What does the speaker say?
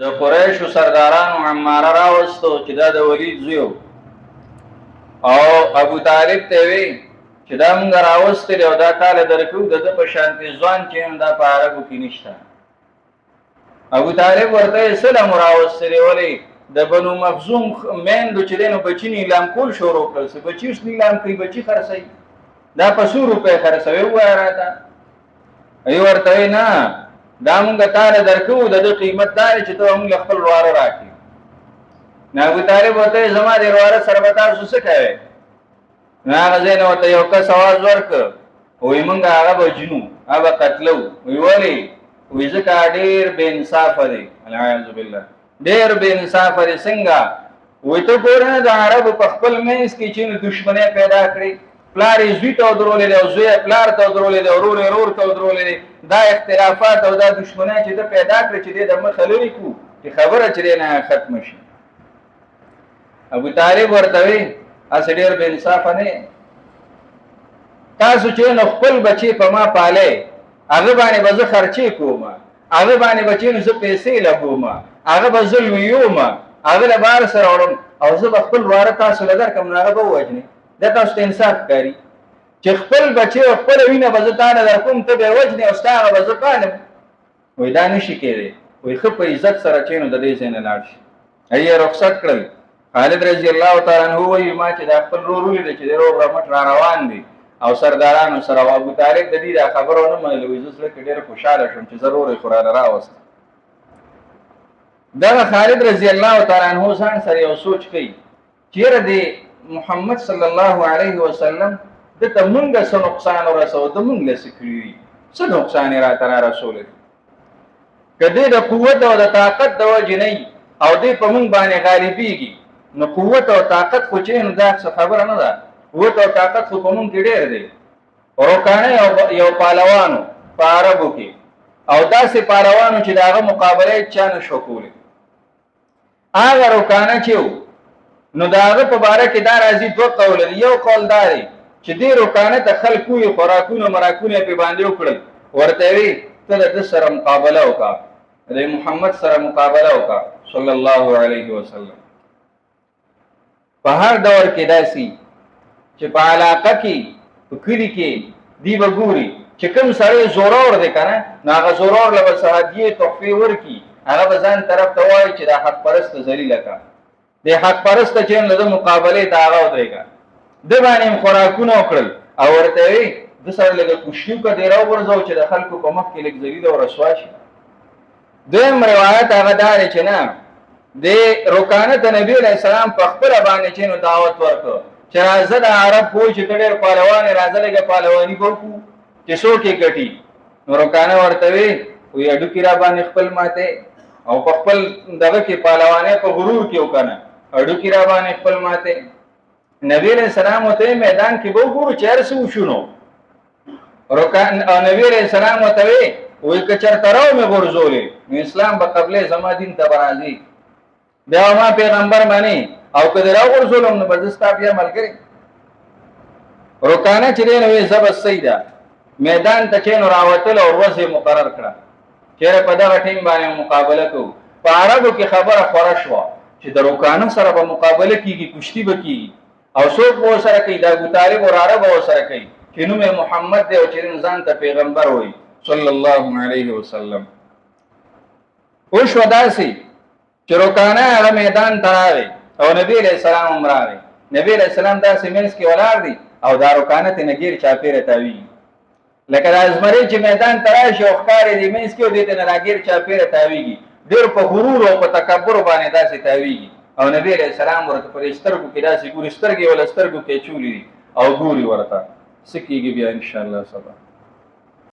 د قریشو سردارانو عماره راوستو چې دا د ولید زوی او ابو طالب ته وی چې دا موږ راوستل او دا کاله درکو د په شانتي ځوان چې دا په عربو کې نشته. ابو طالب ورته سلام راوستل ولی د بنو مخزوم میندو چې دینو بچی نیلام کول شروع کړل چې بچیش نیلام کوي بچی خرڅي دا په 100 روپے خرڅوي وای راته ای ورته نه دا مونږ تعالی درکو د قیمت دار چې ته مونږ خپل واره راکې نه ابو طالب ورته زما د واره سره به تاسو څه کوي نه غزين ورته یو کس आवाज ورک وې مونږ هغه بجنو هغه قتلو وی ولی وې ځکه ډیر بے انصاف دی العیاذ بالله ډیر بے انصاف دی څنګه وې ته ګورنه د عرب په خپل مینس کې چې دښمنه پیدا کړی پلار زوی ته درولې او زوی پلار ته درولې او ورور ته درولې دا اختلافات او دا دښمنه چې د پیدا کړ چې د مخه لري کو چې خبره چرې نه ختم شي. ابو طالب ورته وی اس ډیر بے انصاف نه تاسو چې نو خپل بچي په ما پاله هغه باندې به خرچي کوم هغه باندې بچي نو زه پیسې لګوم هغه به ظلم یوم هغه له بار سره وړم او زه خپل واره تاسو لدر کوم نه به وجني دا تاسو ته انصاف کوي چې خپل بچي او خپل وینه به زه تعالی در کوم ته به وجني او ستاره به زه پانم وای دا نشي کېږي وای خو په عزت سره چینو د دې څنګه لاړ شي هي رخصت کړل. خالد رضی الله تعالی عنہ وای ما چې د خپل رورولې د چې ورو رحمت را روان دي او سردارانو سره ابو طالب د دې خبرونه مې لوي زه سره ډېر خوشاله شوم چې ضرور قرآن راوست. دا خالد رضی الله تعالی عنہ ځان سره یو سوچ کوي چیرې د محمد صلی الله علیه وسلم د تمنګ سره نقصان ورسو د مونږ له سکري څه نقصان را تر رسول کدی د قوت او د طاقت د وجه نه او د پمون باندې غالبيږي نو قوت او طاقت خو چې نو دا خبره نه ده قوت او طاقت خو پمون کې ډېر دی ورکانه یو پهلوانو په عربو کې او داسې پهلوانو چې داغه مقابله چا نه شو کولی هغه ورکانه چې نو داغه په باره کې دا راځي دوه قول یو قول داري چې دې رکانه ته خلکو یې خوراکونه مراکونه په باندې وکړل ورته وی ته د سره مقابله وکړه د محمد سره مقابله وکړه صلی الله علیه وسلم. په هر دور کې داسي چې په علاقه کې په کلی کې دی وګوري چې کوم سره زورور دی کنه ناغه زورور له صحابي تحفه ورکی هغه ځان طرف ته وایي چې دا حق پرست ذلیل کا د حق پرست چې له مقابله دا هغه ودرېګا د باندې خوراکونه وکړل او ورته وی د سره لګه کوشیو کا دی راو ورځو چې د خلکو په مخ کې لګ ذلیل او رسوا شي. دیم روایت هغه دار چې نه د رکانه د نبی علیہ السلام په خپل باندې چې نو دعوت ورکړ چې راځه د عرب کوی چې ډېر پهلوان راځه لګه پهلوانی وکړو چې څوک یې ګټي نو رکانه ورته وی وی اډو کې را باندې خپل ماته او په خپل دغه کې پهلوانه په غرور کې وکنه اډو کې را باندې خپل ماته نبی علیہ السلام ته میدان کې وګورو چې هر څه وشونو رکان او نبی علیہ السلام ته وی کچر تراو مې ورزولې اسلام په قبله زما دین ته برازي بیا ما پیغمبر مانی او کله راو ورزولم نو بزستا بیا ملګری رکانه چې نو زب سیدا میدان ته چینو راوتل او ورځې مقرر کړه چیرې په دغه ټیم باندې مقابله کو په عربو کې خبره خورا شو چې د رکانه سره به مقابله کیږي کشتی به کیږي او څوک به سره کوي د ابو طالب او عرب به سره کوي چې نو محمد دی او چې ځان ته پیغمبر وای صلی الله علیه وسلم. او شو داسي چې رکانه هغه میدان تراوي او نبی علیہ السلام عمره نبی علیہ السلام داسې مینس کې ولار دي او دا رکانه ته نګیر چاپیره تاوی لکه د ازمري چې میدان تراشي او ښکار دي مینس کې دې ته نګیر چاپیره تاویږي ډېر په غرور او په تکبر باندې داسې تاویږي او نبی علیہ السلام ورته پر سترګو کې داسې ګور سترګې ول سترګو کې چولې او ګوري ورته سکیږي بیا ان شاء الله سبا